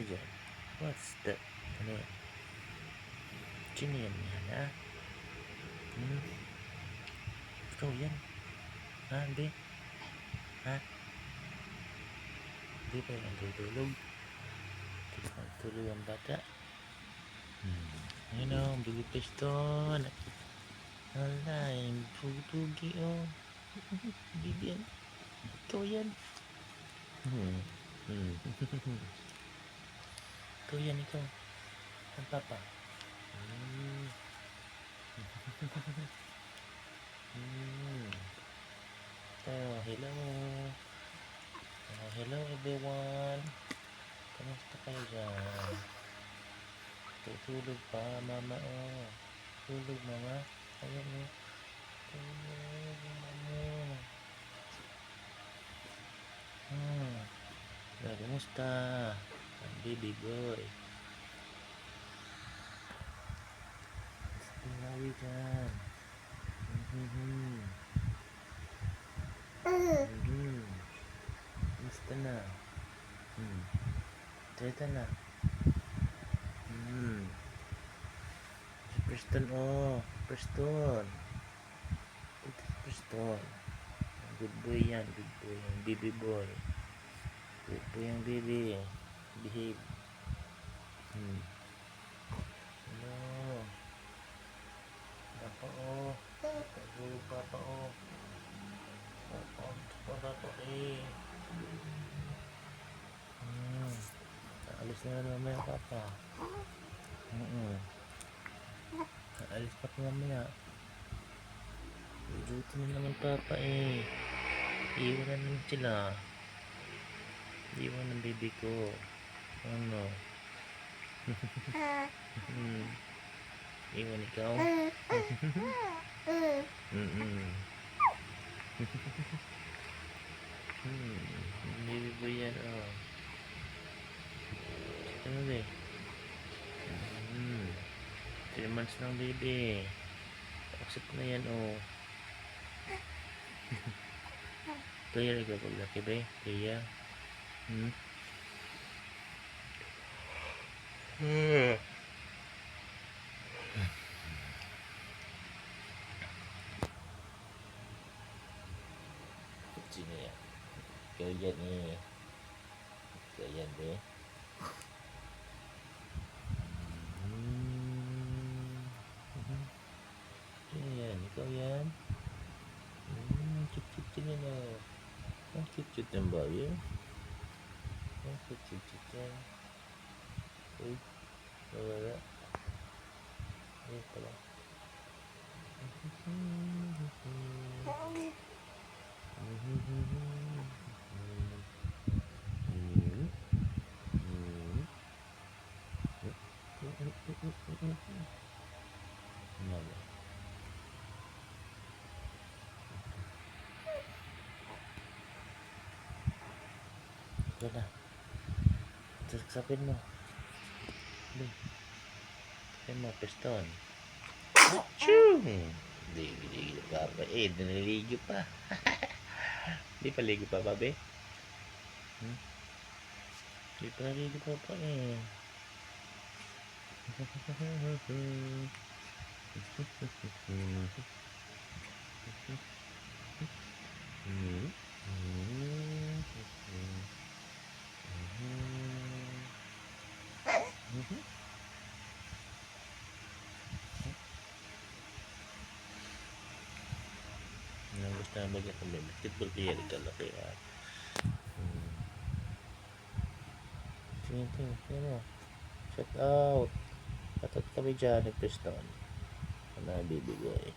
yan? What's that? Ano yan? Sino yan? Yan, ha? Ikaw yan? Ha, hindi? Ha? Hindi ba yan tutulog? Tulog ang bata? Ayun o, Billy Piston. Wala, yung putugi o. Bibi yan. Ikaw yan. Ikaw yan, ikaw. Ang papa. Oh, hello. Hello everyone. Kamusta kayo dyan? Tutulog pa, mama oh. Tulog mama. Ayan oh. Tulog mama. Kamusta? Ang baby boy. Tingnan dyan. Kamusta na? Teta na. Si Preston oh. Preston. Ito si Preston. Good boy yan. Good boy. Ang baby boy. Good boy ang baby. Behave. Hello. Papa oh. Hello papa oh. Papa eh. Alis na naman mamaya papa. Alis pa mamaya. Duty na naman papa eh. Iwan na naman sila. Iwan ng baby ko. Ano? Iwan ikaw? Baby boy yan oh. Ano ba eh? 3 months ng baby. Accept na yan oh. Kaya rin ka paglaki ba eh? Kaya? Sino yan? Ikaw yan eh. Ikaw yan eh. Sino yan? Ikaw yan? Cute-cute yan oh. Ang cute-cute ng bayo. Ang cute-cute yan. Uy. Wala. Ayun pala. Ito na. Saksapin mo. Saksapin mo, Piston. Achoo! Ligo pa pa eh. Naliligo pa. Di pa ligo pa ba, be? Di pa ligo pa pa eh. Gusto na bagay kami basketball player kalaki at sino shout out kami dyan ni Preston na baby boy.